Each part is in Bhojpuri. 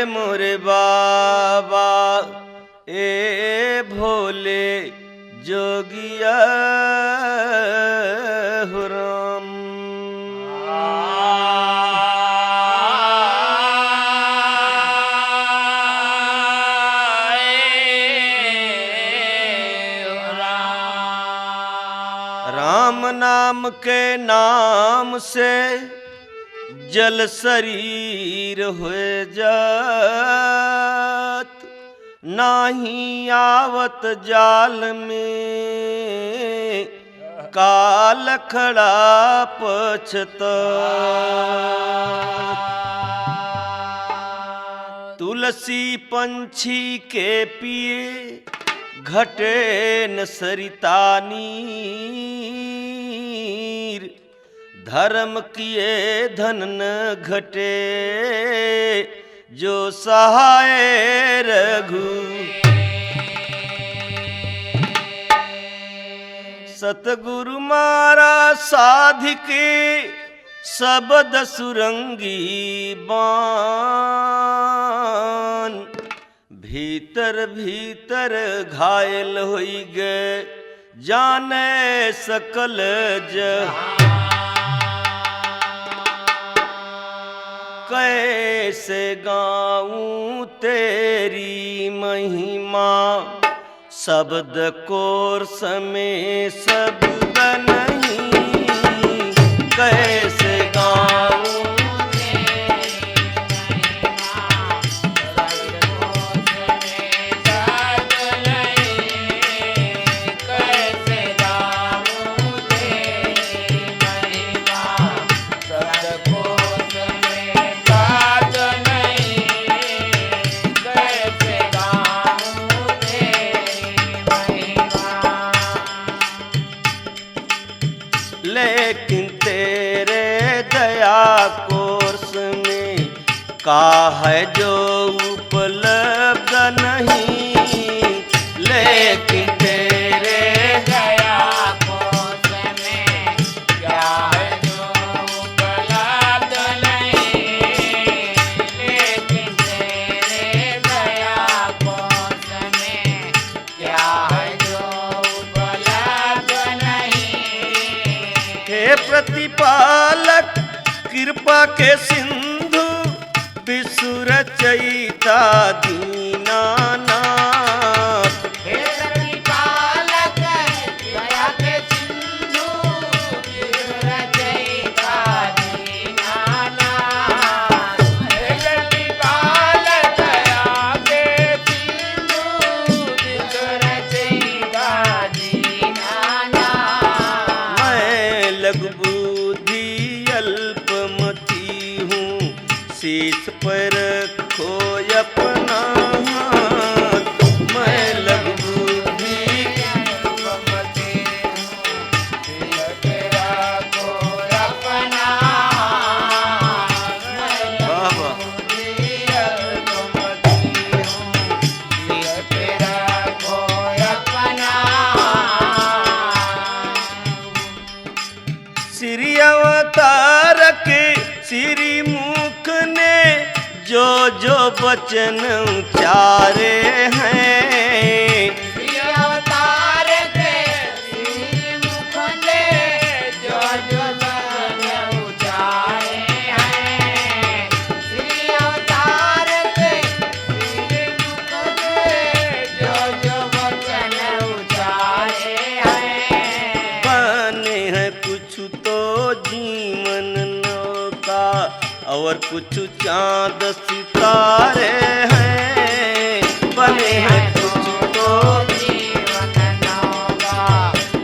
मोरे बाबा ए भोले जोगिया हो राम। राम नाम के नाम से जल शरीर हुए जात, नाही आवत जाल में काल खड़ा पछतात। तुलसी पंछी के पिए घटे न सरिता नीर, धर्म किए धन न घटे जो सहाय रघु। सतगुरु मारा साधिके शब्द सुरंगी बान, भीतर भीतर घायल होई गए जाने सकल जहां। कैसे गाऊं तेरी महिमा, शब्द कोर्स में शब्द नहीं। कैसे गाऊं लेकिन तेरे दया कोर्स में का है जो उपलब्ध नहीं। लेकिन तेरे दया कोर्स में क्या है जो उपलब्ध नहीं। लेकिन तेरे दया कोर्स में क्या है जो उपलब्ध नहीं। हे प्रतिपालक कृपा के सिंधु, विश्व रचयिता दीनानाथ। हे प्रतिपालक दया के सिंधु, विश्व रचयिता दीनानाथ। हे प्रतिपालक दया के सिंधु, विश्व रचयिता दीनानाथ। मैं लघु बुद्धि अल्पमति हूँ, शीश पर रखो अपना हाथ। मैं लघु बुद्धि अल्पमति हूँ, शीश पे रखो अपना हाथ। मैं बाबा बुद्धि अल्पमति हूँ, शीश पे रखो अपना हाथ। श्री अवतार के श्री मुख ने जो जो वचन उचारे हैं। श्री अवतार के श्री मुख ने जो जो वचन उचारे हैं। श्री अवतार के श्री मुख ने जो जो वचन उचारे हैं। बने हैं कुछ तो जीवन नौका, और कुछ चांद सितारे हैं। बने हैं कुछ तो जीवन नौका,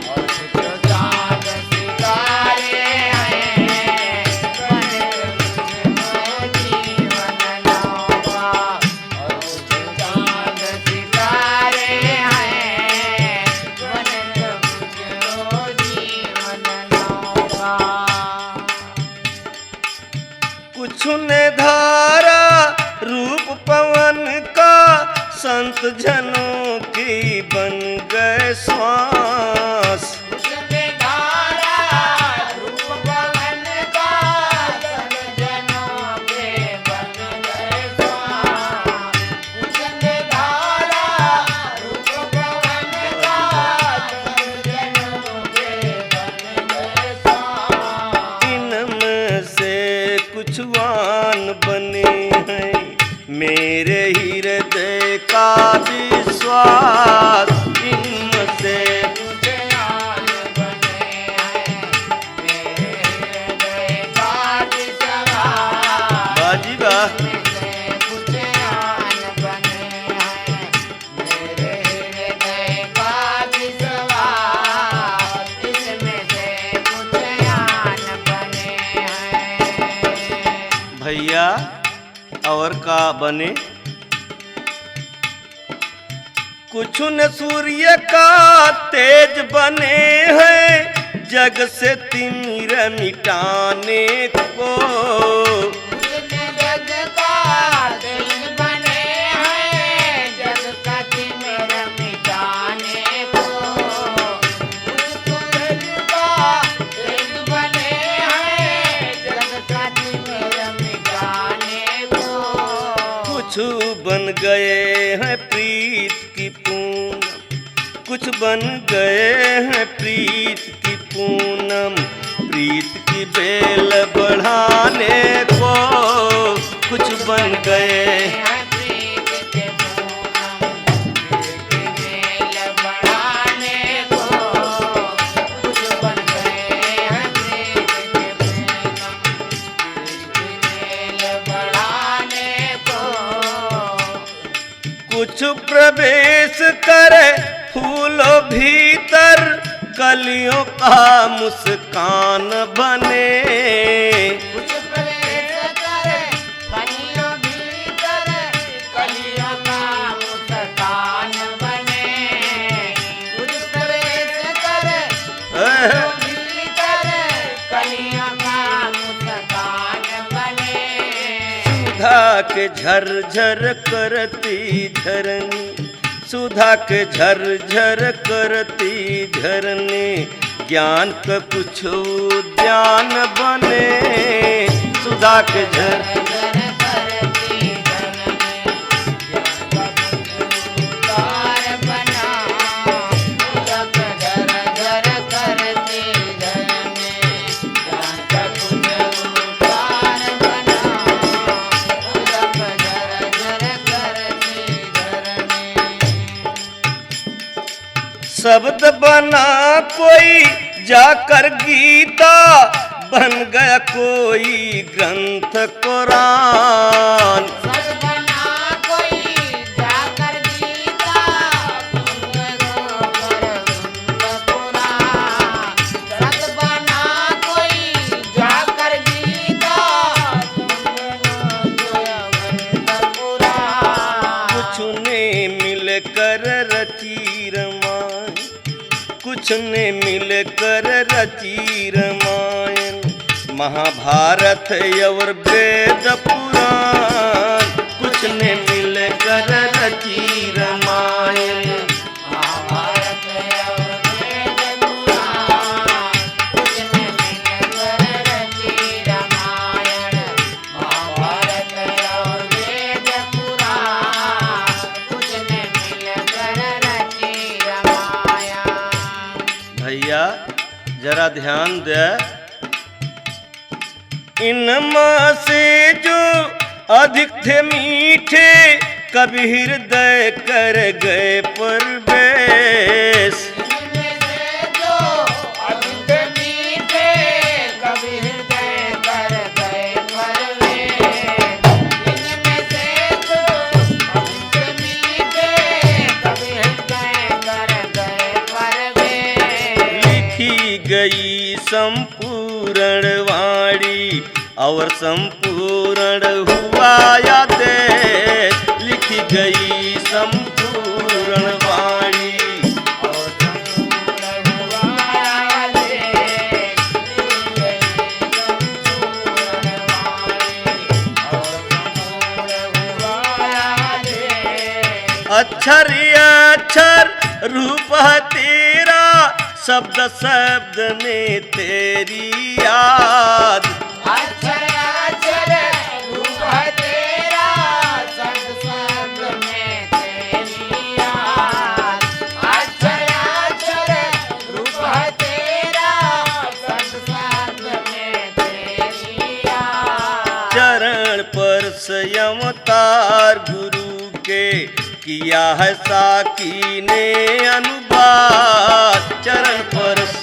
और कुछ चांद सितारे हैं। बने कुछ जीवन नौका, और कुछ चांद सितारे हैं। बने कुछ जीवन नौका। कुछ ने धारा रूप पवन का, संत जनों की बन गए श्वास। उसने धारा रूप पवन का, संत जनों के बन गए श्वास। कुछ आन बने हैं। मेरे हृदय का विश्वास इनसे कुछ आन बने हैं, मेरे हृदय का विश्वास। बाजी वाह। कुछ आन बने हैं, मेरे हृदय का विश्वास। इसमें से कुछ आन बने हैं। भैया और का बने? कुछ न सूर्य का तेज बने हैं, जग से तिमिर मिटाने को। जग का तेज बने हैं, जग का तिमिर मिटाने को। सूरज का तेज बने हैं, जग का तिमिर मिटाने को। कुछ बन गए हैं प्रीत की पूनम, कुछ बन गए हैं प्रीत की पूनम, प्रीत की बेल बढ़ाने को। कुछ बन गए प्रीत के पूनम, प्रीत की बेल बढ़ाने को। कुछ बन गए हैं प्रीत के पूनम, प्रीत की बेल बढ़ाने को। कुछ प्रवेश करे फूलों भीतर, कलियों का मुस्कान बने। कुछ प्रवेश करे कलियों भीतर, कलियों का मुस्कान बने। कुछ प्रवेश करे फूलों भीतर, कलियों का मुस्कान बने। सुधा के झरझर करती झरनी, सुधा के झरझर करती झरनी, ज्ञान का कुछ उद्यान बने। सुधा के झर शब्द बना कोई जाकर गीता, बन गया कोई ग्रंथ कुरान। सद्बना कोई जाकर गीता, सद्बना कोई जाकर गीता, कुछ ने मिलकर रची रामायण, कुछ ने मिलकर रची रामायण, महाभारत और वेद पुराण। कुछ ने मिलकर रची रामायण, महाभारत और वेद पुराण। कुछ ने मिलकर रची रामायण, महाभारत और वेद पुराण। कुछ ने मिलकर रची रामायण। भैया जरा ध्यान दे, इनमें से जो अधिक थे मीठे, कभी हृदय कर गए परवेश। इनमें से जो अधिक मीठे, कभी हृदय कर गए परवेश। इनमें से जो अधिक मीठे, कभी हृदय कर गए परवेश। लिखी गई संपूर्ण वाणी और संपूर्ण हुआ या देश। लिखी गई संपूर्ण वाणी और संपूर्ण हुआ देश। लिखी गई संपूर्ण वाणी और संपूर्ण हुआ देश। अक्षर ये अक्षर रूप है तेरा, शब्द शब्द में तेरी याद। अक्षर अक्षर रूप है तेरा, शब्द शब्द में तेरी याद। अक्षर अक्षर रूप है तेरा, शब्द शब्द में तेरी याद। परस अवतार गुरु के किया है साकी ने अनुवाद। चरण परस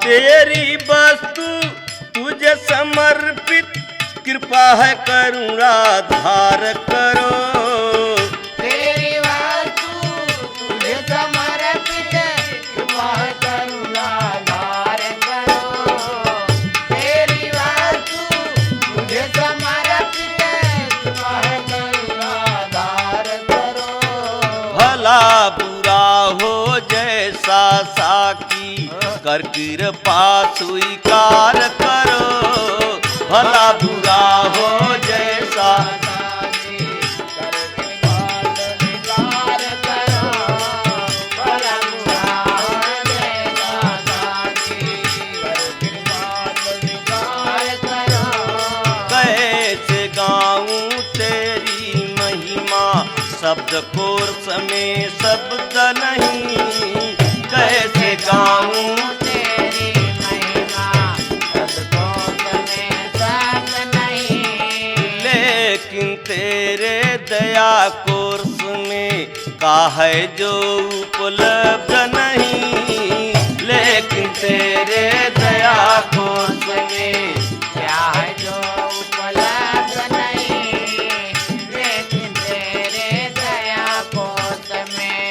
तेरी वस्तु तुझे समर्पित, कृपा है करुणा धार करो। तेरी वस्तु तुझे समर्पित, कृपा है करुणा धार करो। तेरी वस्तु तुझे समर्पित, कृपा है करुणा धार करो। भला बुरा हो जैसा साकी कर कृपा स्वीकार करो। भला बुरा हो जैसा कैसे गाऊं तेरी महिमा, शब्द कोर्स में शब्द नहीं। कैसे गाऊं तेरी महिमा, शब्दों में शब्द नहीं। लेकिन तेरे दया कोर्स में का है जो उपलब्ध नहीं। लेकिन तेरे दया कोर्स में क्या है जो उपलब्ध नहीं। लेकिन तेरे दया कोश में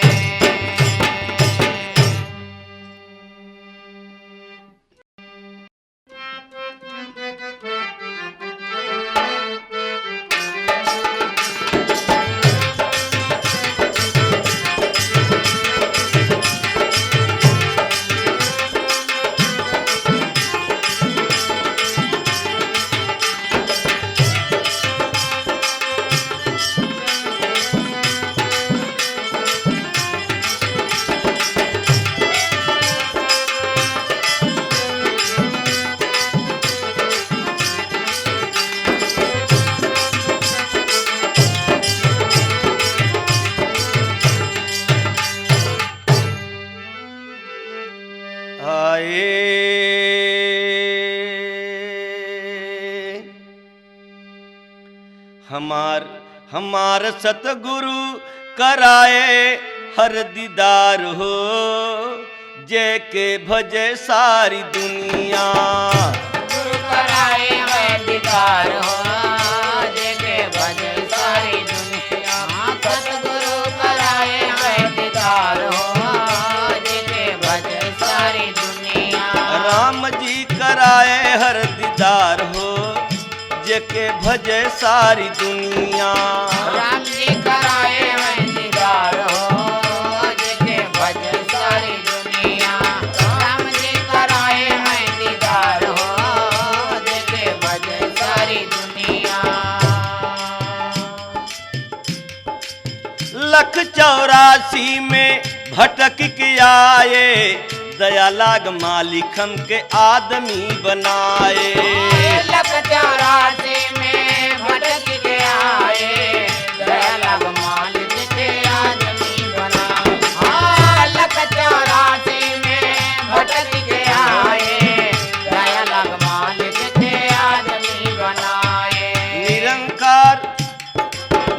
हमार सतगुरु कराए हर दीदार हो। जय के भजे सारी दुनिया, गुरु कराए है दीदार हो। जय के भजे सारी दुनिया, सतगुरु कराए है दीदार हो। जय के भजे सारी दुनिया। राम जी कराए हर दीदार हो। जय के भजे सारी दुनिया। राम जी कराए है दीदार हो। जय के भजे सारी दुनिया। राम जी कराए है दीदार हो। जय के भजे सारी दुनिया। लख 84 में भटक के आए, दया लाग मालिक हम के आदमी बनाए। लख 84 में भटक के आए, दया लाग मालिक के आदमी बनाए। लख 84 में भटक के आए, दया लाग मालिक के आदमी बनाए।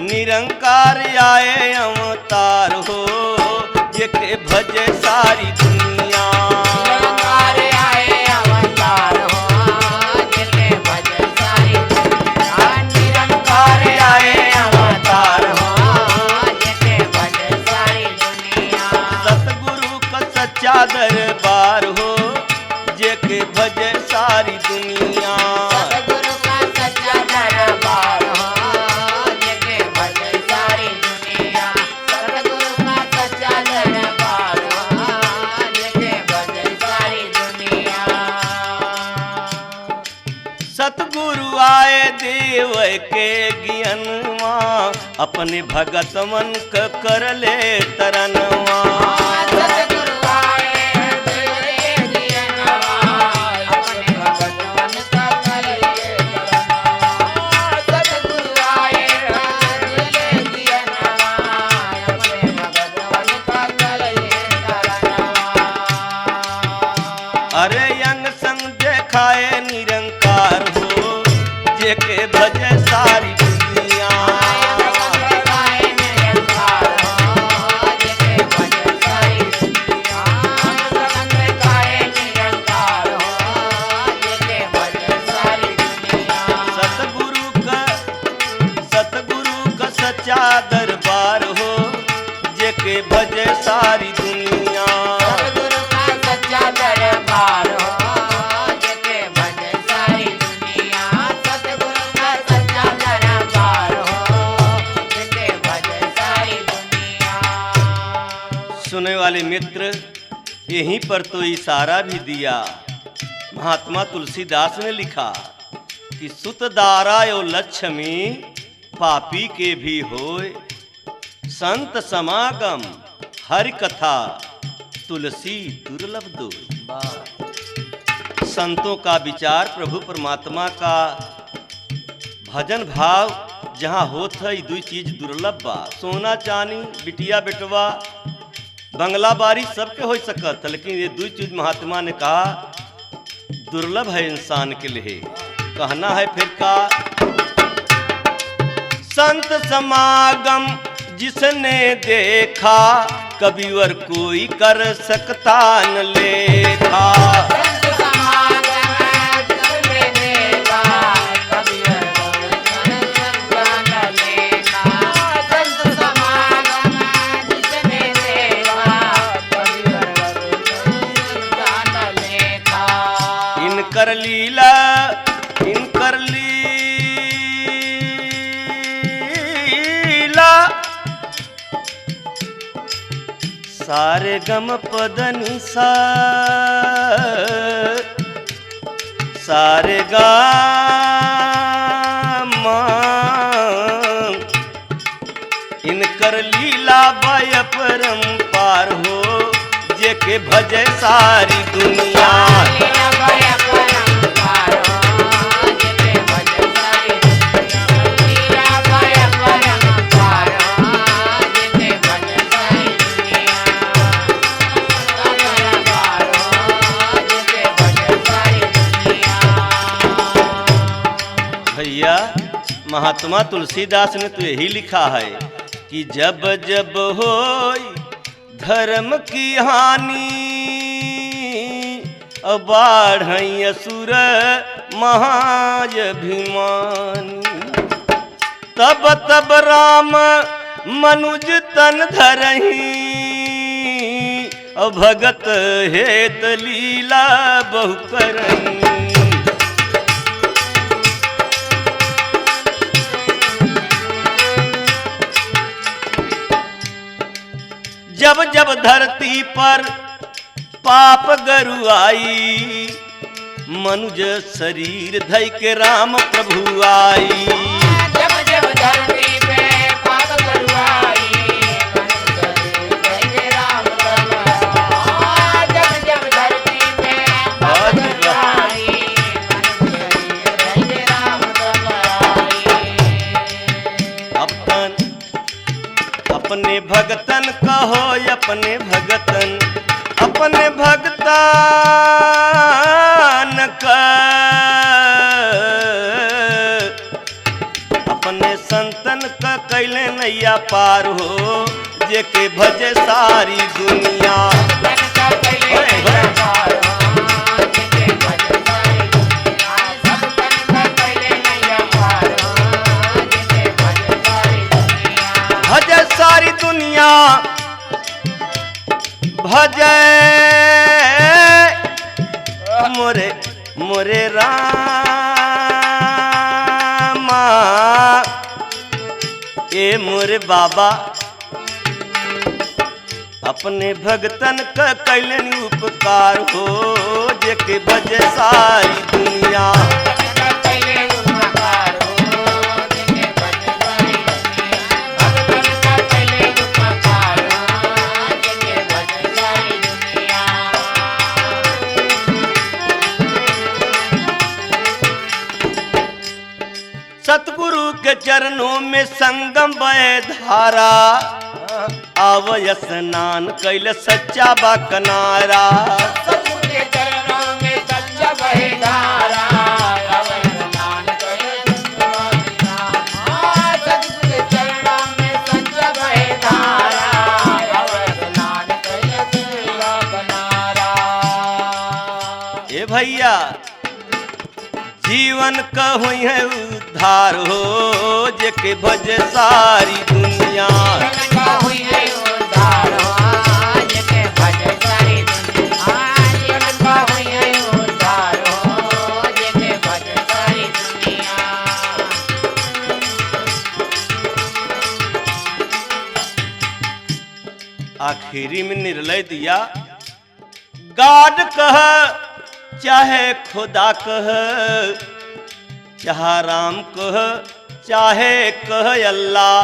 निरंकार आए अवतार हो। जय के भजे सारी दुनिया। निरंकार आए अवतार हो। जय के भजे सारी दुनिया। निरंकार आए अवतार हो। जय के भजे सारी दुनिया। सतगुरु का सच्चा दरबार हो। जय के भजे सारी दुनिया। सतगुरु का सच्चा दरबार हो। जय के भजे सारी दुनिया। सतगुरु का सच्चा दरबार हो। जय के भजे सारी दुनिया। सतगुरु आए देव के ज्ञानवा, अपने भगत मन क कर ले तरनवा। सतगुरु आए तेरे दियनवा, अपने भगत मन का कर ले तरनवा। सतगुरु आए सारी दुनिया। सतगुरु का सच्चा दरबार हो जेके भजे सारी दुनिया। सतगुरु का सच्चा दरबार हो जेके भजे सारी दुनिया। सतगुरु का सच्चा दरबार हो जेके भजे सारी दुनिया। सुनने वाले मित्र, यहीं पर तो इशारा भी दिया। महात्मा तुलसीदास ने लिखा कि सुत दारा यो लक्ष्मी पापी के भी होय, संत समागम हरि कथा तुलसी दुर्लभ दो। संतों का विचार, प्रभु परमात्मा का भजन भाव जहाँ होत है, दो चीज दुर्लभ बा। सोना चांदी, बिटिया बेटवा, बंगला बारी सबके हो सकत, लेकिन ये दो चीज महात्मा ने कहा दुर्लभ है इंसान के लिए। कहना है फिर का, संत समागम जिसने देखा कबीवर कोई कर सकता न लेखा। संत समागम जिसने देखा कबीवर कोई कर सकता न लेखा। संत समागम जिसने देखा कबीवर कोई कर सकता न लेखा। इनकर लीला इनकर लीला सारे गम पदनि सा, सारे गाम इनकर लीला बय परम्पार हो जेके भजे सारी दुनिया। भैया महात्मा तुलसीदास ने तो यही लिखा है कि जब जब होई धर्म की हानि, बाढ़ई असुर महाभिमानी, तब तब राम मनुज तन धरही, भगत हेत लीला बहु करही। जब जब धरती पर पाप गरु आई, मनुज शरीर धई के राम प्रभु आई। जब जब धरती पे पाप गरु आई, मनुज शरीर धई के राम प्रभु आई। जब जब धरती पे पाप गरु आई, मनुज शरीर धई के राम प्रभु आई। अपने भगतन कहो अपने भगतन, अपने भगतान का, अपने संतन का कैले नैया पार हो जेके भजे सारी दुनिया। भजे सारी दुनिया, भजे मोरे मोरे रामा, ए मोरे बाबा अपने भगतन का कैलन उपकार हो जेके भजे सारी दुनिया। सतगुरु के चरणों में संगम बह धारा, आवय स्नान कैल सच्चा बा कनारा। सतगुरु के चरणों में सच्चा बहे धारा, आवय स्नान कैल सच्चा बा कनारा। भैया जीवन कहूँ है उद्धार हो जेके भज सारी दुनिया। आखिरी में निर्णय दिया, गाड कह चाहे खुदा कह, चाहे राम कह चाहे कह अल्लाह,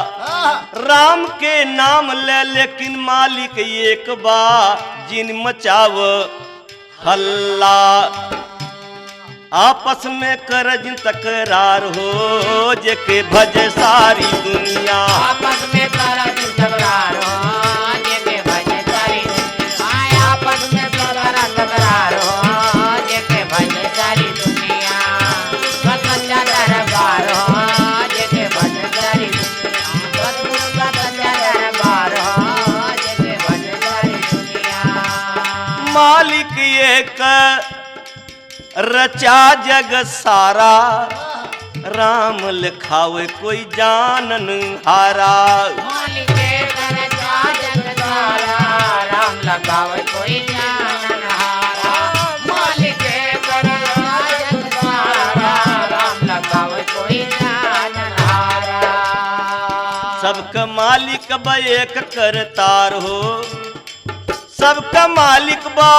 राम के नाम ले लेकिन मालिक एक बा जिन मचाव हल्ला। आपस में कर जिन तकरार हो जेके भज सारी दुनिया। आपस में कर जिन तकरार हो जेके भज सारी दुनिया। आपस में कर तकरार हो जेके भज सारी दुनिया। सच्चा दरबार हो जेके भज सारी दुनिया। सतगुरु का सच्चा दरबार हो जेके भज सारी दुनिया। मालिक एक रचा जग सारा, राम लिखावे कोई जानन हारा। मालिक कर रचा जग सारा, राम लगावे कोई जानन हारा। मालिक कर रचा जग सारा, राम लगावे कोई जानन हारा। सबका मालिक बा एक करतार हो, सबका मालिक बा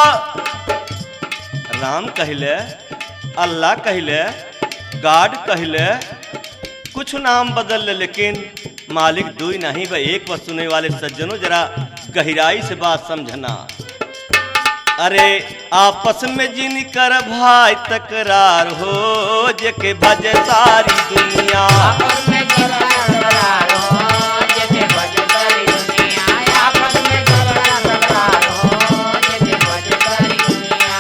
राम कहले, अल्लाह कहले, गाड कहले, कुछ नाम बदल ले लेकिन मालिक दुई नहीं बा एक। बात सुनने वाले सज्जनों जरा गहराई से बात समझना। अरे आपस में जिन कर भाई तकरार हो जेके भज सारी दुनिया। आपस में कर तकरार हो जेके भज सारी दुनिया। आपस में कर तकरार हो जेके भज सारी दुनिया।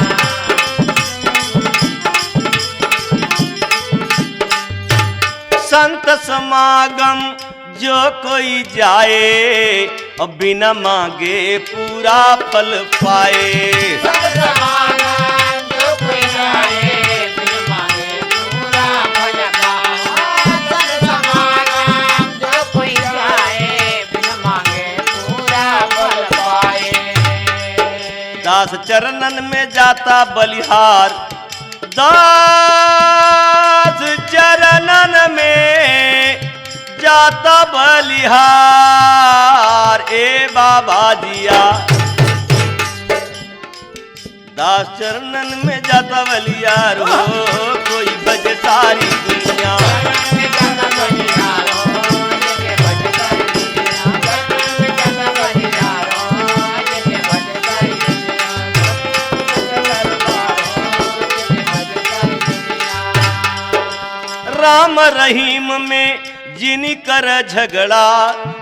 संत समागम जो कोई जाए और बिना मांगे पूरा फल पाए। संत समागम जो कोई जाए बिन मांगे पूरा फल पाए। संत समागम जो कोई जाए बिन मांगे पूरा फल पाए। दास चरणन में जाता बलिहार, दास चरणन में जाता बलिहार। ए बाबा जिया दास चरणन में जाता बलिहार हो कोई भज सारी दुनिया। राम रहीम में जिनी कर झगड़ा,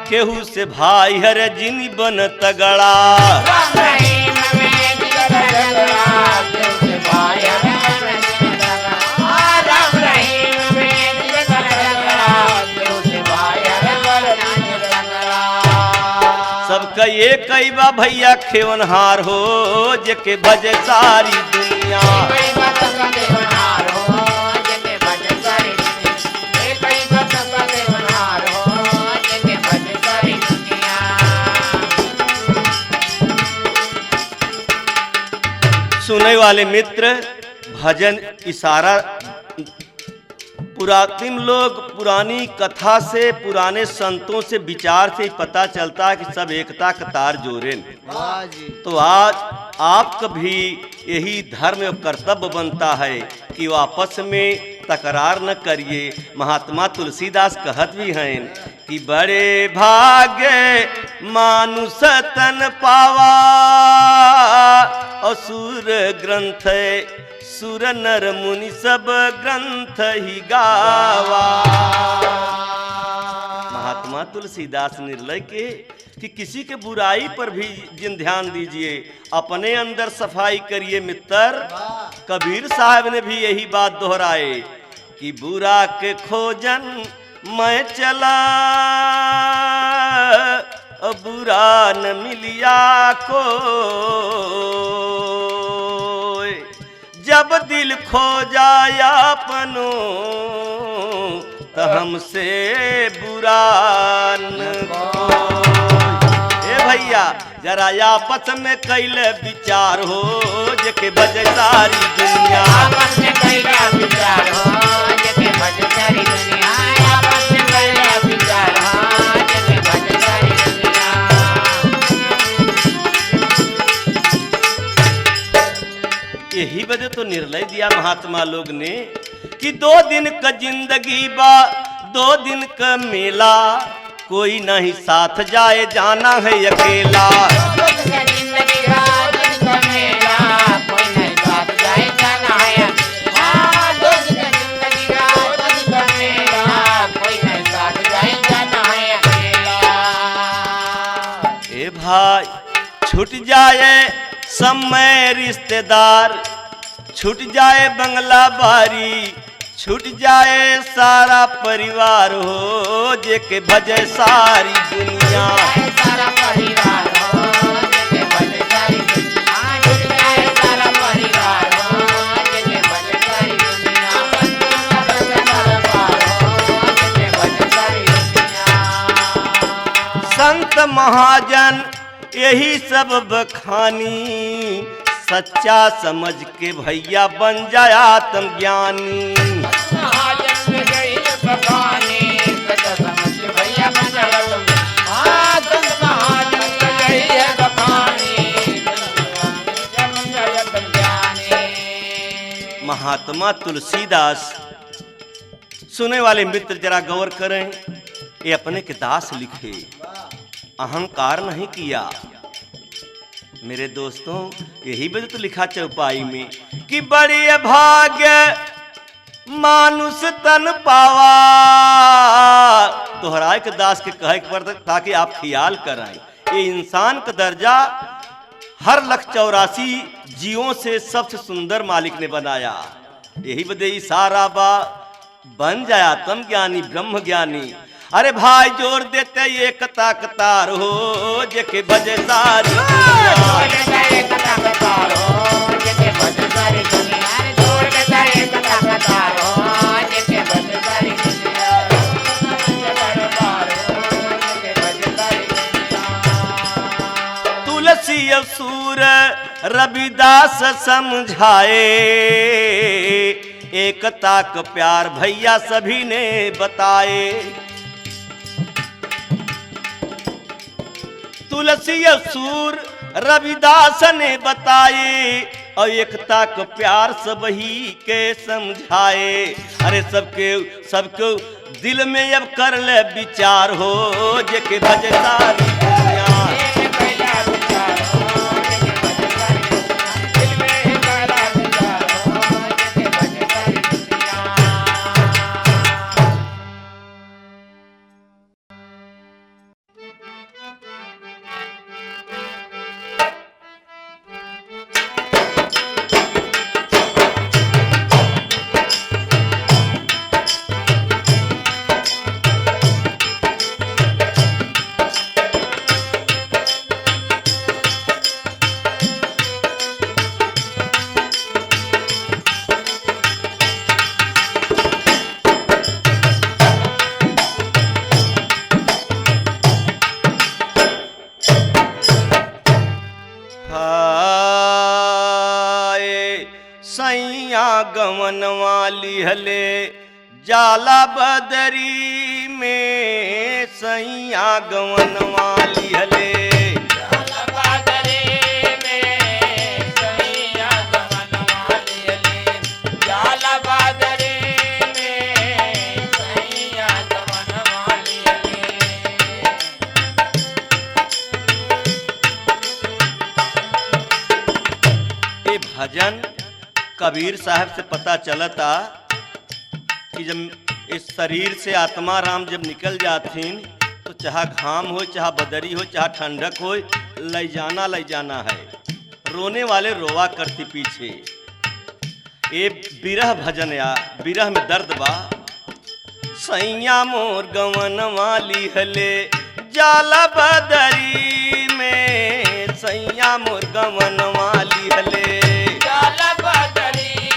केहू से भाई हर जिनी बन तगड़ा। राम रहीम में जिनी कर झगड़ा, केहू से भाई हर जिनी बन तगड़ा। राम रहीम में जिनी कर झगड़ा, केहू से भाई हर जिनी बन तगड़ा। सबका ये कई बा भैया खेवनहार हो जेके भज सारी दुनिया। सुनने वाले मित्र, भजन इशारा पुरातन लोग पुरानी कथा से, पुराने संतों से, विचार से ही पता चलता है कि सब एकता का तार जोड़े। तो आज आपका भी यही धर्म और कर्तव्य बनता है कि वो आपस में तकरार न करिए। महात्मा तुलसीदास कहत भी हैं कि बड़े भाग्य मानुष तन पावा, असुर ग्रंथ सुर नर मुनि सब ग्रंथ ही गावा। महात्मा तुलसीदास निर्लय के कि किसी के बुराई पर भी जिन ध्यान दीजिए, अपने अंदर सफाई करिए मित्र। कबीर साहब ने भी यही बात दोहराए कि बुरा के खोजन मैं चला, बुरा न मिलिया को। जब दिल खो जाए अपनो तो हमसे बुरा न कोई। ए भैया जरा आपस में कैले विचार हो जेके बजे सारी दुनिया। आपस में कैला विचार हो जेके बजे सारी दुनिया। आपस में कैला विचार हो जेके बजे सारी दुनिया। यही वजह तो निर्णय दिया महात्मा लोग ने कि 2 दिन का जिंदगी बा 2 दिन का मेला, कोई नहीं साथ जाए जाना है अकेला। जिंदगी का दिन का मेला, कोई नहीं साथ जाए जाना है। हाँ, जिंदगी का दिन का मेला, कोई नहीं साथ जाए जाना है अकेला। ए भाई छूट जाए समय रिश्तेदार, छूट जाए बंगला बारी, छूट जाए सारा परिवार हो जेके भजे सारी दुनिया। सारा परिवार हो जेके भजे सारी दुनिया। छूट जाए सारा परिवार हो जेके भजे सारी दुनिया। जेके भजे सारी दुनिया। संत महाजन यही सब बखानी, सच्चा समझ के भैया बन जाए आत्मज्ञानी। महाजन में गई बखानी, सच्चा समझ के भैया बन जाए आत्मज्ञानी। हाँ, संत महाजन में गई बखानी, सच्चा बन जाए आत्मज्ञानी। महात्मा तुलसीदास, सुने वाले मित्र जरा गौर करें, ये अपने के दास लिखे, अहंकार नहीं किया। मेरे दोस्तों यही वजह तो लिखा चौपाई में कि बड़ी भाग्य मानुष तन पावा। दोहराए के दास के कहे पर ताकि आप ख्याल कराएं, ये इंसान का दर्जा हर 184 जीवों से सबसे सुंदर मालिक ने बनाया। यही वजह सारा बा बन जाए आत्म ज्ञानी ब्रह्म ज्ञानी। अरे भाई जोर देते एकता कतार हो जेके भजे सारी तुलसी सूर रविदास समझाए, एकता का प्यार भैया सभी ने बताए। तुलसी सूर रविदास ने बताए और एकता को प्यार सब ही के समझाए। अरे सबके दिल में अब कर ले विचार हो जेके भजे सारी दुनिया। सैया गवन वाली हले जाला बदरी में, सैया गवन वाली हले भजन कबीर साहब से पता चलता कि जब इस शरीर से आत्मा राम जब निकल जातीन तो चाहे घाम हो चाहे बदरी हो चाहे ठंडक हो ले जाना है। रोने वाले रोवा करती पीछे। ये बिरह भजन या बिरह में दर्द बा। सैया मोर गवन वाली हले जाला बदरी में, सैया मोर गवन वाली हले जाला बदरी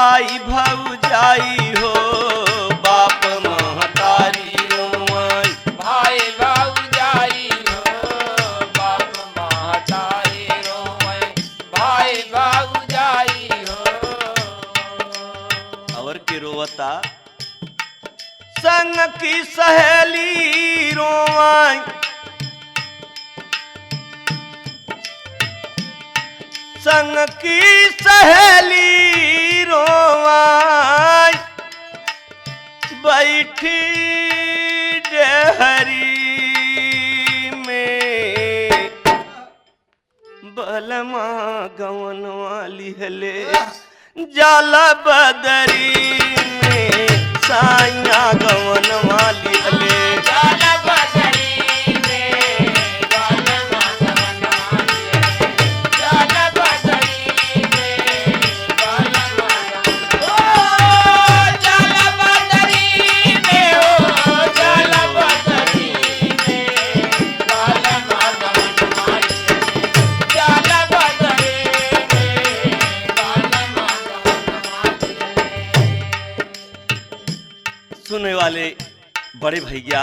भाई भौजाई हो बाप महतारी रोवई। भाई भौजाई हो बाप महतारी रोवै, भाई भौजाई हो। और के रोवता संग की सहेली रोवई, संग की सहेली रोवई, बैठी डेहरी में बलमा गवन वाली हले जाला बदरी में साइया गवन वाली हले। जाला बदरी में बलमा गवन वाली है, जाला बदरी में बलमा ओ जाला बदरी में ओ जाला बदरी में बलमा गवन वाली है, जाला बदरी में बलमा गवन वाली है। सुनने वाले बड़े भैया,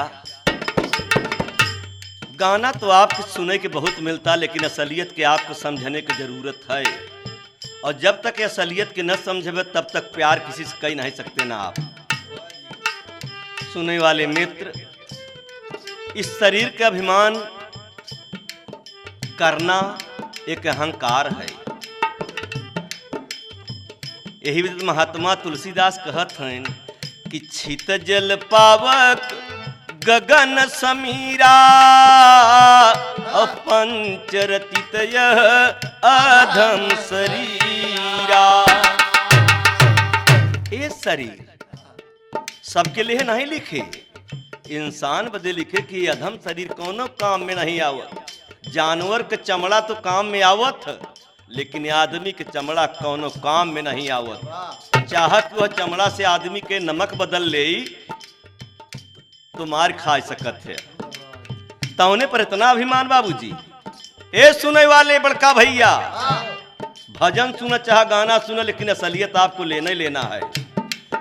गाना तो आपको सुने के बहुत मिलता, लेकिन असलियत के आपको समझने की जरूरत है। और जब तक असलियत के न समझे तब तक प्यार किसी से कह नहीं सकते ना आप। सुनने वाले मित्र, इस शरीर का अभिमान करना एक अहंकार है। यही वजह महात्मा तुलसीदास कहत हैं कि छित जल पावक गगन समीरा, पंचरतित यह अधम शरीरा। ये शरीर सबके लिए नहीं लिखे, इंसान बदे लिखे कि अधम शरीर कोनो काम में नहीं आवत। जानवर के चमड़ा तो काम में आवत, लेकिन आदमी के चमड़ा कोनो काम में नहीं आवत। चाहत वह चमड़ा से आदमी के नमक बदल ले तो मार खा सकत है। तौने पर इतना अभिमान बाबूजी। ए सुने वाले बड़का भैया, भजन सुना चाहे गाना सुना, लेकिन असलियत आपको लेना ही लेना है।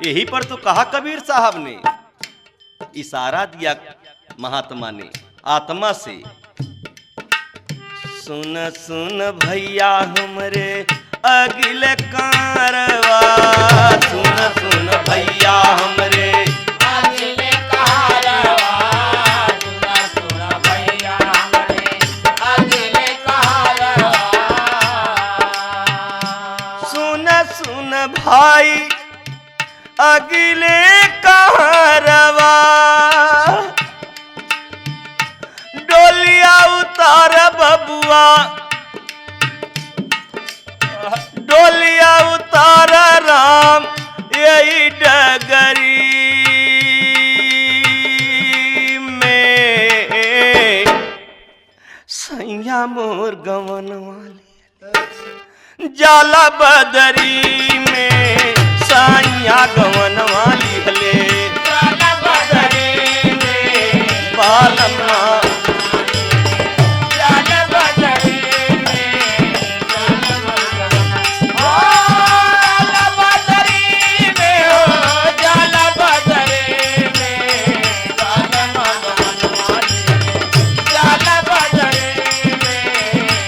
यही पर तो कहा कबीर साहब ने, इशारा दिया महात्मा ने आत्मा से, सुन सुन भैया हमरे अगिले कारवा, सुन सुन भैया हमरे अगिले कारवा, सुन सुन भैया हमरे अगिले कारवा। सुन सुन भाई अगिले कारवा, डोलिया उतार बबुआ, डोलिया उतार राम यही डगरी में, सैया मोर गवन वाली जाला बदरी में, सैया गवन वाली हले जाला बदरी में बालमा। जाला बदरी में ओ जाला बदरी में ओ जाला बदरी में बालमा गवन वाली है, जाला बदरी में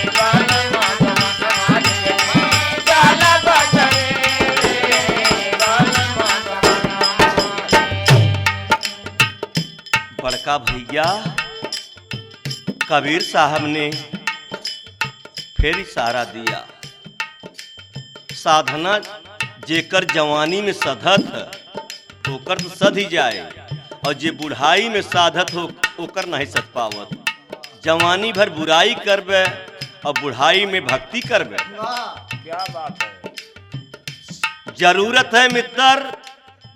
बालमा गवन वाली है, जाला बदरी में बालमा गवन वाली है। बड़का भैया कबीर साहब ने फिर इशारा दिया, साधना जेकर जवानी में सधत होकर तो सध ही जाए, और जे बुढ़ाई में साधत हो ओकर नहीं सध पावत। जवानी भर बुराई करबे और बुढ़ाई में भक्ति करबे। क्या बात है। जरूरत है मित्र,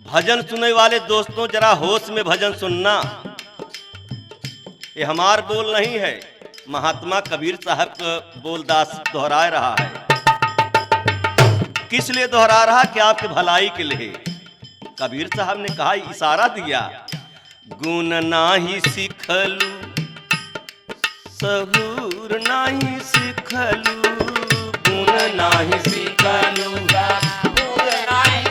भजन सुनने वाले दोस्तों जरा होश में भजन सुनना। ये हमार बोल नहीं है, महात्मा कबीर साहब का बोलदास दोहरा रहा है। किस लिए दोहरा रहा? कि आपके भलाई के लिए। कबीर साहब ने कहा, इशारा दिया, गुण नाही सिखलू सहूर नाही सिखलू, गुण नाही सिखलू सहूर नाही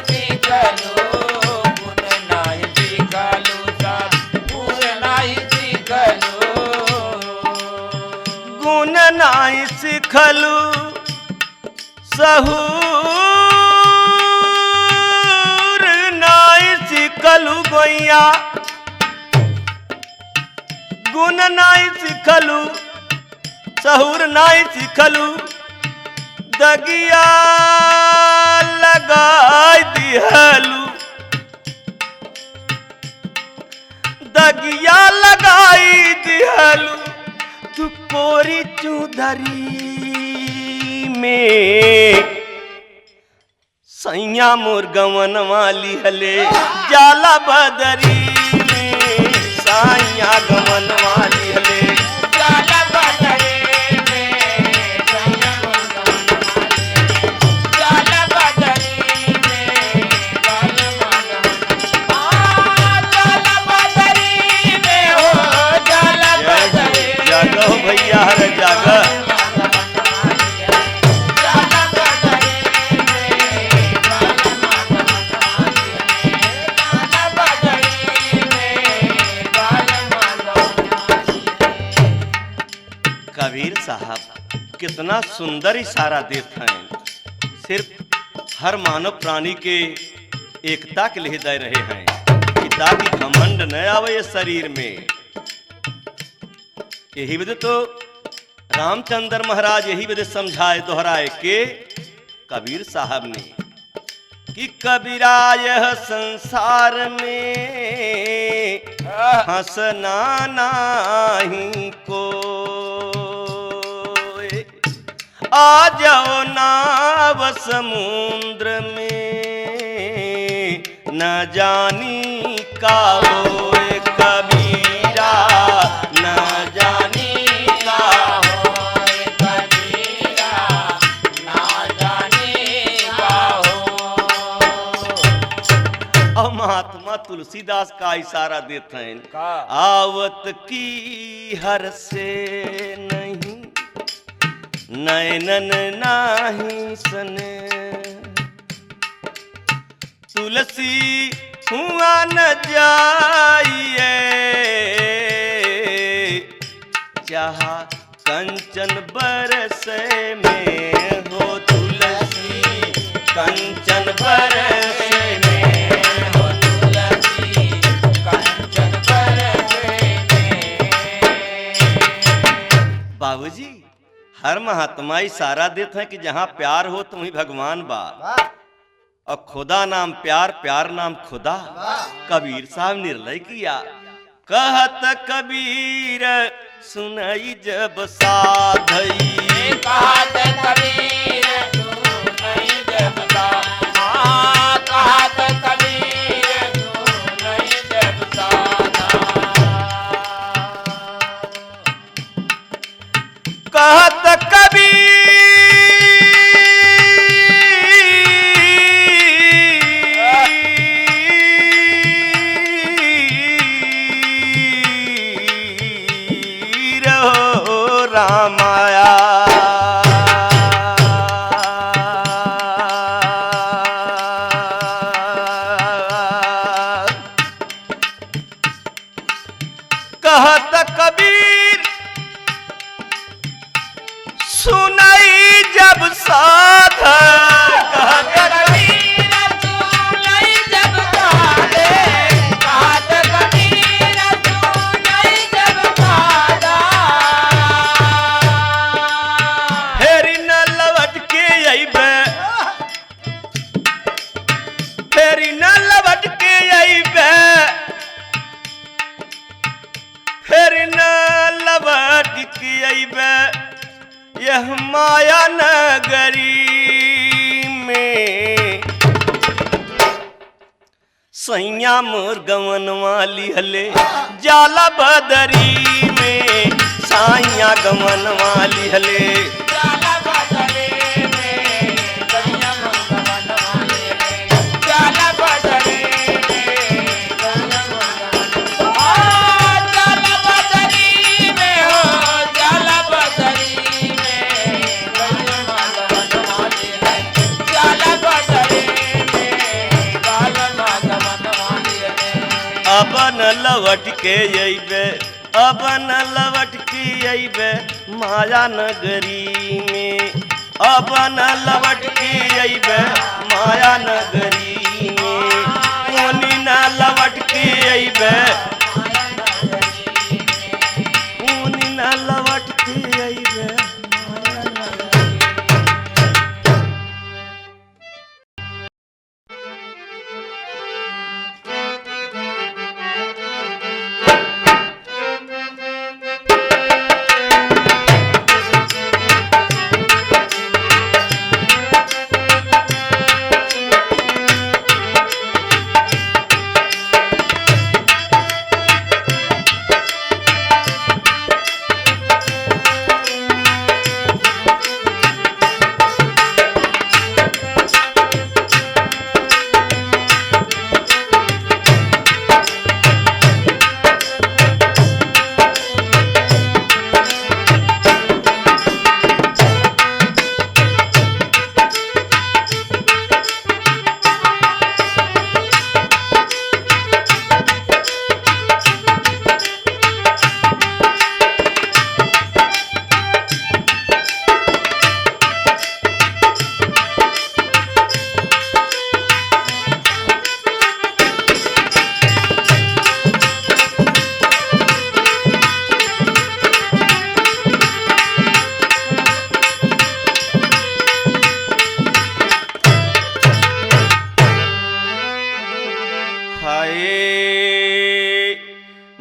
सिखलू सहूर नाई सिखलू गोइया गुण नाई सिखलू सहूर नाई सिखलू दगिया लगाई दिहलू दगिया लगाई दिहलू तू कोरी चुधरी में सैया मोर गवन वाली हले जाला बदरी में सैया गवन वाली हले जाला बदरी में सैया मोर गवन जाला बदरी में जाला बदरी में हो जाला बदरी जागो भैया हर जागा कबीर साहब कितना सुंदर इशारा देते हैं। सिर्फ हर मानव प्राणी के एकता के लिए दे रहे हैं कि ताकि घमंड न आवे ये शरीर में। यही वजह तो रामचंद्र महाराज यही वजह समझाए दोहराए के कबीर साहब ने कि कबीरा यह संसार में हंसना नहीं को आ जाओ नाव समुद्र में न जानी का होए कबीरा न जानी का होए कबीरा ना जाने का हो। और महात्मा तुलसीदास का इशारा देते हैं का आवत की हर से नहीं नैनन नाही सने तुलसी हुआ न जाइए चाहा कंचन बरसे में हो तुलसी कंचन बरसे में हो तुलसी कंचन बरसे में। बाबूजी हर महात्मा इशारा देते हैं कि जहां प्यार हो तुम ही भगवान बा और खुदा नाम प्यार प्यार नाम खुदा। कबीर साहब निर्णय किया कहत कबीर सुनई जब साधई कहत कबीर सुनई जब साधा कहत कबीर सुनई जब साधा कहत कबीर हो रामाया कहत कबीर सुनई जब साधा कहत कबीर सुनई जब साधे कहत कबीर सुनई जब साधा फेरी न लौट के अइबे फेरी न लौट के अइबे फेरी न लौट के अइबे यह माया नगरी में सैया मोर गवन वाली हले जाला बदरी में सैया गवन वाली हले जाला बदरे में सैया मोर गवन वाली हले जाला बदरे में सैया मोर गवन जाला बदरी में हो जाला बदरी में सैया मोर गवन वाली हले जाला बदरे में सैया मोर गवन वाली हले अब न लौट के अइबे अब न लौट के अइबे माया नगरी में, अब न लौट के अइबे माया नगरी में, ओनी न लौट के अइबे, ओनी न लौट के अइबे माया नगरी।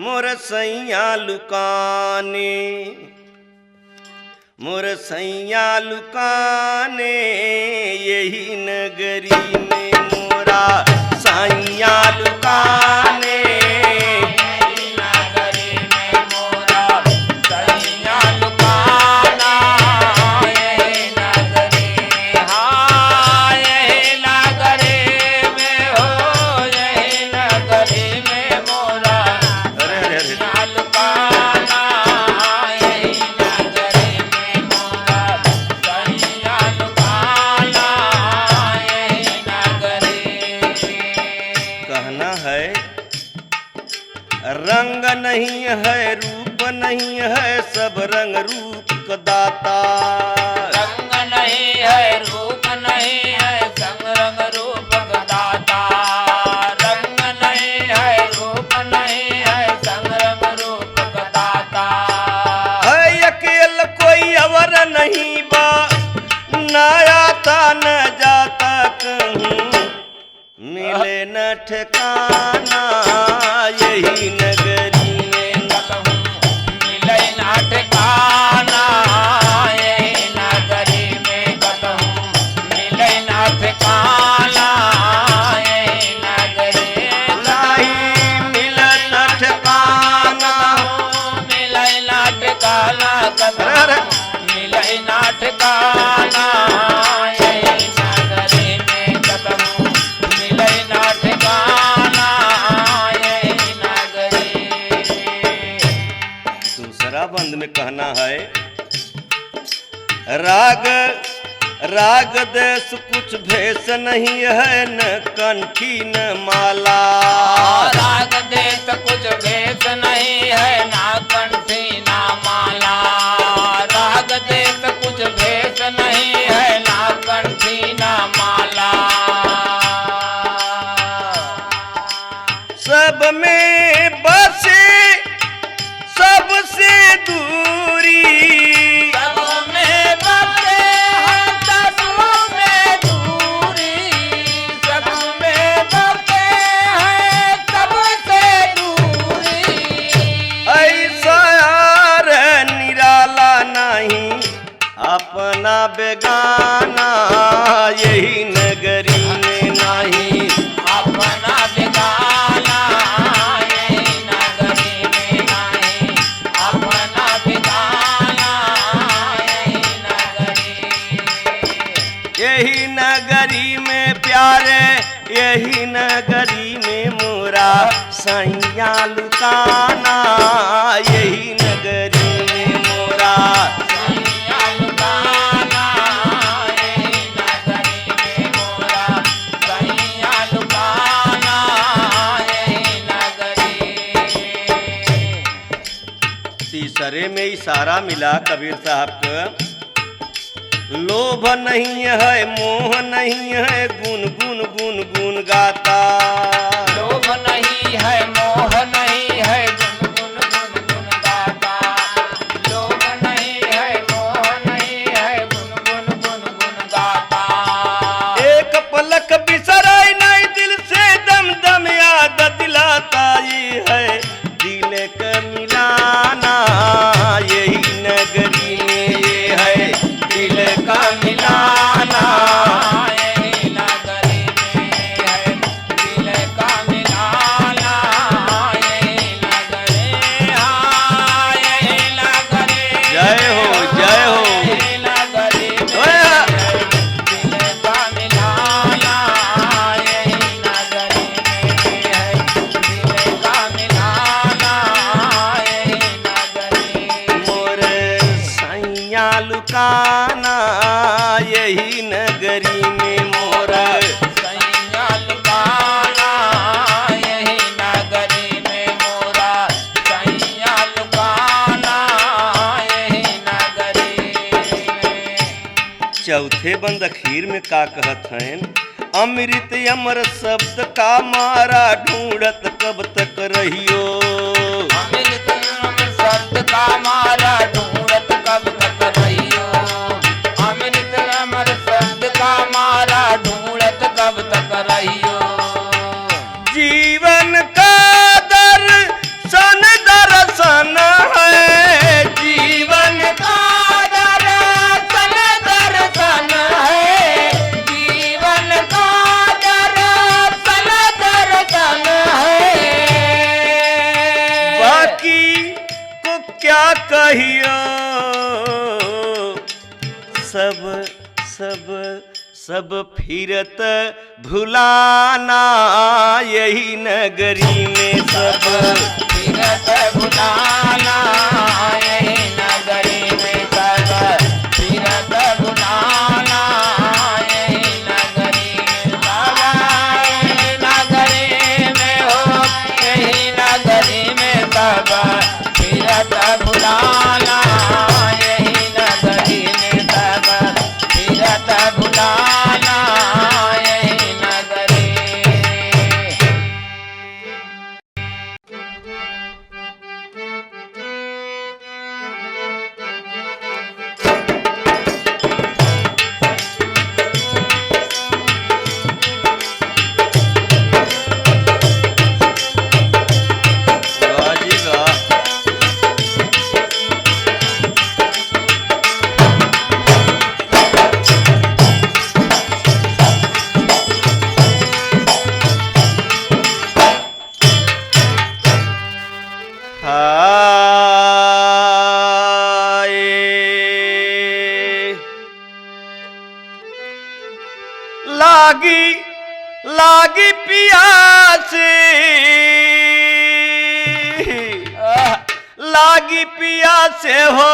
मोर सैया लुकाने, मोर सैया लुकाने यही नगरी में, मोरा सैया लुकाने यही नगरी में, मोरा सैया लुकाना यही नगरी, हाँ यही नगरी में हो, यही नगरी में मोरा सैया लुकाना यही नगरी में, मोरा सैया लुकाना यही नगरी। कहना है रंग नहीं है रूप नहीं है सब रंग रूप का दाता, रंग नहीं है रूप नहीं है संग रंग रूप का दाता, रंग नहीं है रूप नहीं है संग रंग रूप का दाता, है अकेल कोई अवर नहीं बा, ना आता न जाता कहूँ, मिले न ठिकाना यही नगरी में, मिले ना ठिकाना यही नगरी में, मिले ना ठिकाना यही नगरी, नहीं मिलत ठिकाना, मिले ना ठिकाना अरे मिले ना ठिकाना यही नगरी में, मिले ना ठिकाना यही नगरी। दूसरा बंद में कहना है राग राग देश कुछ भेष नहीं है न कंठी न माला, राग देश कुछ भेष नहीं है ना कंठी ना माला, राग देश कुछ भेष नहीं है ना कंठी ना माला, सब में बसे सबसे दूरी, सब में बसे हैं सब में दूरी, सब में बसे हैं सबसे दूरी, ऐसा यार निराला नहीं अपना बेगाना यही नगरी में नहीं, अपना बिगाना यही नगरी में नहीं, अपना बिगाना यही नगरी, यही नगरी में प्यारे यही नगरी में मोरा सैया लुकाना यही नगरी में मोरा, सैया लुकाना यही नगरी में मोरा, सैया लुकाना यही नगरी। तीसरे में इशारा मिला कबीर साहब का, लोभ नहीं है मोह नहीं है गुन गुन गुन गुन गाता। लोभ नहीं है मोह नहीं है गुन गुन गुन गुन गाता। लोभ नहीं है मोह नहीं है गुन गुन गुन गुन गाता। एक पलक बिसराई नहीं दिल से दम दम याद दिलाता, ये है दिल का मिलाना यही नगरी में, ये है दिल का मिलाना। यही नगरी में है दिल का मिलाना। यही नगरी, हाँ यही नगरी, जय हो जय हो। यही नगरी में है दिल का मिलाना। यही नगरी में है दिल का मिलाना। यही नगरी मोर सैया लुकाना यही नगरी में, मोर सैया लुकाना यही नगरी में मोरा। सैया लुकाना यही नगरी में। चौथे बंद अखीर में का कहत हैं, अमृत अमर शब्द का मारा ढूंढत कब तक रहियो। अमृत अमर शब्द का मारा ढूंढत कब तक रहियो। अमृत अमर शब्द का मारा ढूंढत कब तक रहियो। जीवन का दर्शन दर्शन है, जीवन का दर्शन दर्शन है। जीवन का दर्शन दर्शन है। बाकी को क्या कहियो, सब सब सब फिरत भुलाना यही नगरी में, सब फिरत भुलाना यही नगरी में। सब फिरत भुलाना यही नगरी में। सब यही नगरी में हो यही नगरी में। सब फिरत भुलाना यही नगरी में। सब फिरत भुलाना यही नगरी। वाह जी वाह। हाय लागी लागी पियासे, लागी पियासे हो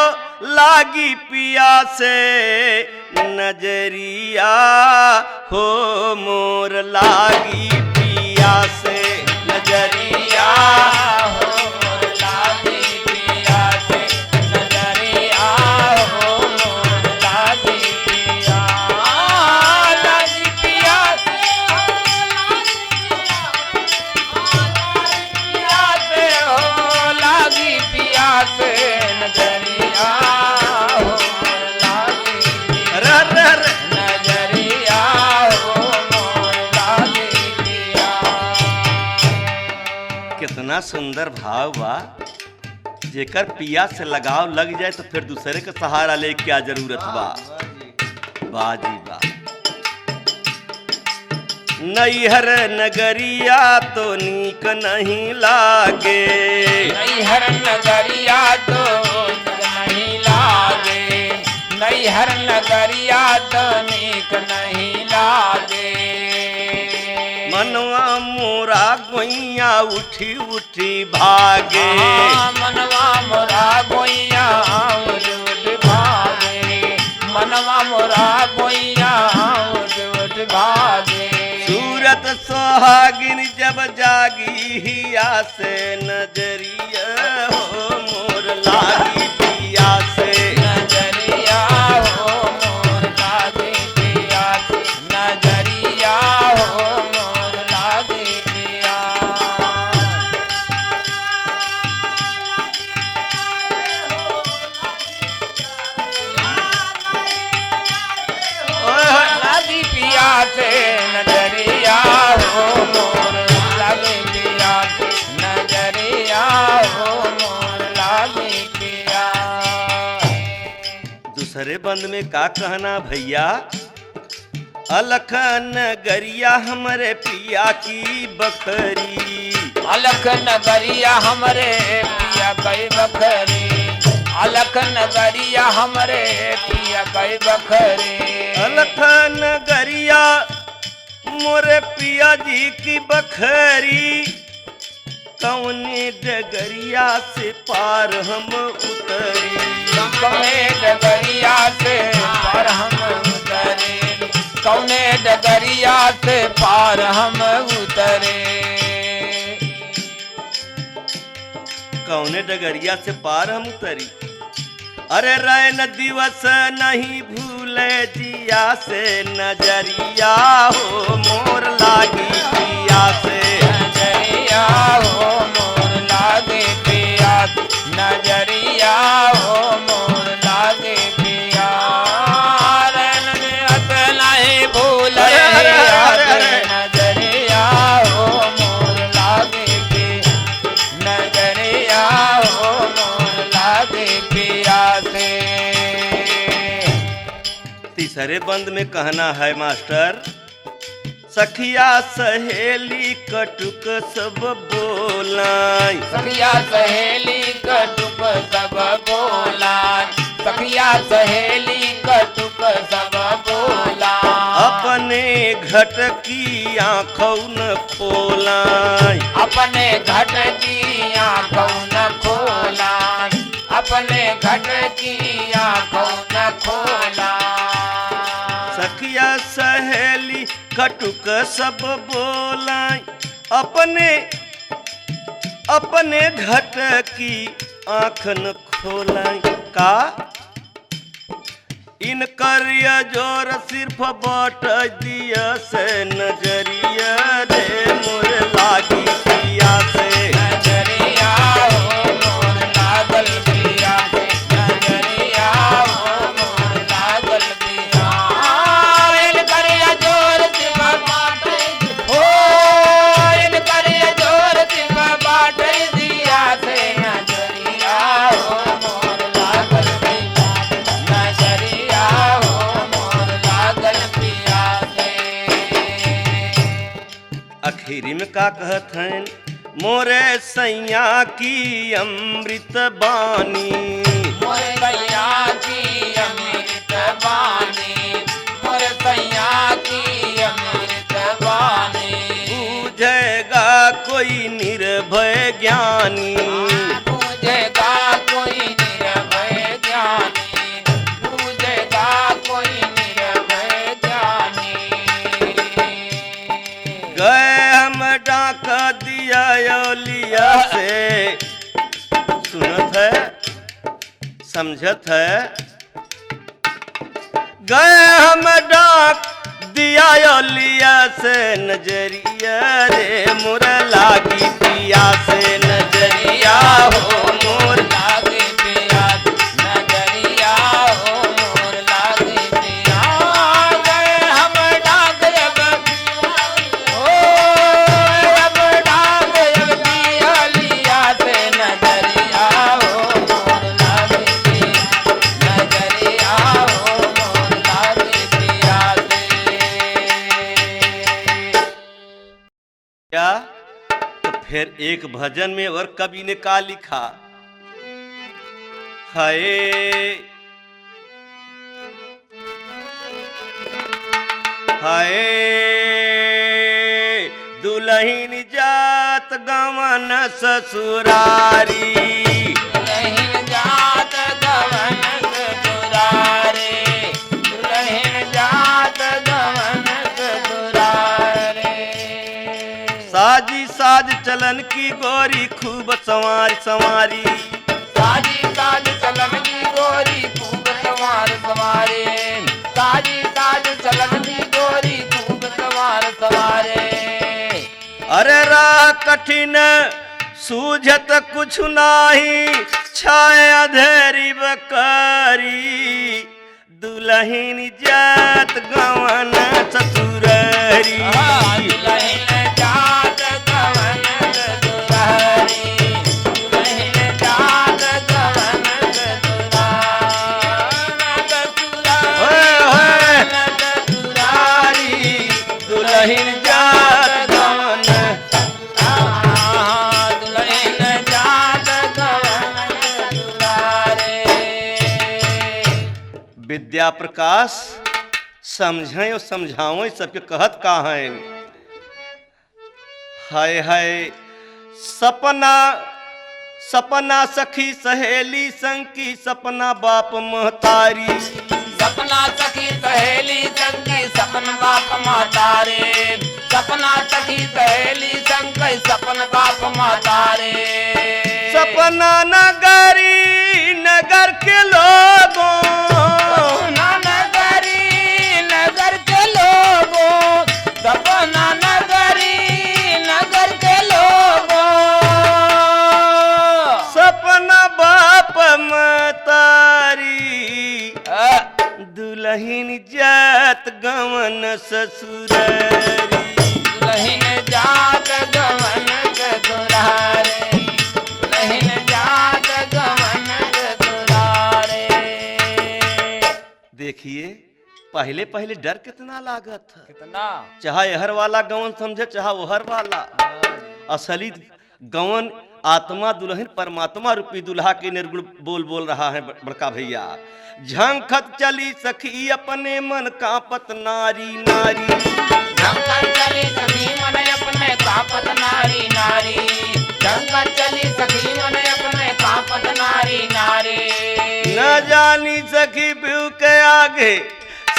लागी पियासे नजरिया हो मोर, लागी पियासे नजरिया हो मोर लागी पिया से नजरिया। हो मोर लागी पिया। लागी पिया से हो लागी पिया से नजरिया। हो मोर लागी र र र नजरिया। हो मोर लागी पिया। कितना सुंदर भाव बा, जेकर पिया से लगाव लग जाए तो फिर दूसरे का सहारा ले क्या जरूरत बा। बाजी बा नैहर नगरिया तो नीक नहीं लागे। नैहर नगरिया तो नहीं लागे। नैहर नगरिया तो नीक नहीं लागे। मनवा मोरा गोइया उठी उठी भागे। मनवा मोरा गोइया उठ उठ भागे। मनवा मोरा गोइया उठ उठ भागे। सूरत सुहागिन जब जागी हिया से नजरिया हो मोर लागे। दूसरे बंद में का कहना भैया, अलख नगरिया हमरे पिया की बकरी, अलख नगरिया हमरे पिया कई बकरी, अलख नगरिया हमरे पिया कई बकरी, अलख नगरिया मोरे पिया जी की बखरी, कौने डगरिया से पार हम उतरी, कौने डगरिया से पार हम उतरे, कौने डगरिया से पार हम उतरे, कौने डगरिया से पार हम उतरी। अरे रैन दिवस नहीं भूले जिया से नजरिया हो मोर लागी पिया से, नजरिया हो मोर लागे पिया, नजरिया हो मोर लागे पिया, रैन दिवस नहीं भूले नजरिया हो मोर लागे पिया, नजरिया हो मोर लागे पिया से। तीसरे बंद में कहना है मास्टर, सखिया सहेली कटुक सब बोलाई, सखिया सहेली कटुक सब बोला, सखिया सहेली कटुक सब बोला, अपने घट की आँखों न खोलाई, अपने घट की आँखों न खोला, अपने घट की आँखों न खोला, सखिया सहेली कटुक सब बोलाई, अपने घट की आँख न खोलाई, का इन करिया जोर सिर्फ बट दिया से नजरिया रे मोर लागी पिया से, नजरिया हो मोर लागल पिया से, नजरिया हो मोर लागल पिया, इन करिया जोर सिर्फ बाटे हो, इन करिया जोर सिर्फ बाटे दिया से, नजरिया हो मोर लागल पिया, नजरिया हो मोर लागल पिया से। आखिरी में का कहत हैं, मोरे सैया की अमृत बानी, मोरे सैया की अमृत बानी, मोरे सैया की अमृत बानी, पूजेगा कोई निर्भय ज्ञानी, पूजेगा कोई निर्भय ज्ञानी, पूजेगा कोई निर्भय ज्ञानी, गए हम डाक दिया लिया से, सुनत है समझत है, गए हम डाक दिया लिया से नजरिया रे मोर लागी पिया से, नजरिया हो मोर लागे पिया, नजरिया हो मोर लागे पिया, गए हम डाक ओ अब डाक दिया लिया से, नजरिया हो मोर लागे पिया, नजरिया हो मोर लागे पिया से। क्या तो फिर एक भजन में और कवि ने का लिखा, हाय हाय दुल्हन जात गवन ससुरारी, दुल्हन जात गवन ससुरारे, दुल्हन जात गवन ससुरारे, साजी साज चलन की गोरी खूब संवारी संवारी, साजी साज चलन की गोरी खूब सवार सवारे, साजी साज चलन की गोरी खूब सवार सवारे, अरे राह कठिन सूझत कुछ नाही, छाया अंधेरी बकारी, दुल्हन जात गवन ससुरारी, दुल्हन जात गवन ससुरारी, दुल्हन जात गवन ससुरारी, विद्या प्रकाश समझें और समझाओ सबके कहत का है। हाय हाय सपना सपना सखी सहेली संग की सपना बाप महतारी, सपना सखी सहेली संगी सपन बाप महतारे, सपना सखी सहेली संग सपन बाप महतारे। सपना नगरी नगर के लोगों, सपना नगरी नगर के लोगों, सपना नगरी नगर के लोगों, सपना बाप महतारी, दुल्हन जात गवन ससुरारी, दुल्हन जात गवन ससुरारे, दुल्हन जात गवन ससुरारे। देखिए पहले पहले डर कितना लागत था, कितना चाहे हर वाला गवन समझे चाहे वो हर वाला, असली गवन आत्मा दुल्हन परमात्मा रूपी दुल्हा के निर्गुण बोल बोल रहा है बड़का भैया। झंखत चली सखी अपने मन कांपत नारी नारी, झंखत चली सखी मन अपने कांपत नारी नारी, झंखत चली सखी मन अपने कांपत नारी नारी। न जानी सखी बिहू के आगे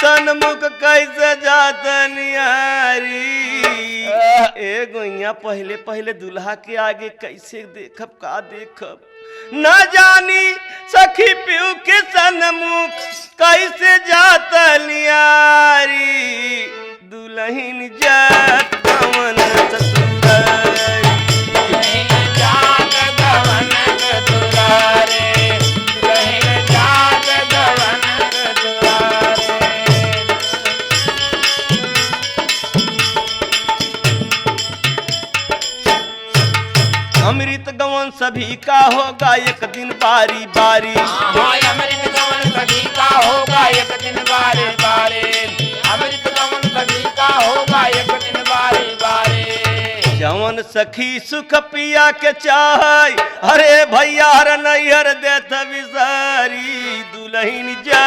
सन्मुख कैसे जात निहारी। ए गोइया पहले पहले दुल्हा के आगे कैसे देखब का देखब, न जानी सखी पियू के सन्मुख कैसे जात निहारी, दुल्हन जात गवन ससुरारी, दुल्हन जात गवन ससुरारे, दुल्हन जात गवन ससुरारे। अमृत गवन सभी का होगा एक दिन बारी बारी, अमृत गवन सभी का होगा एक दिन बारे बारे, अमृत गवन सभी का होगा एक दिन बारे बारे। जवन सखी सुख पिया के चाहे, अरे भैया हर नैहर देत विसारी, दुल्हन जा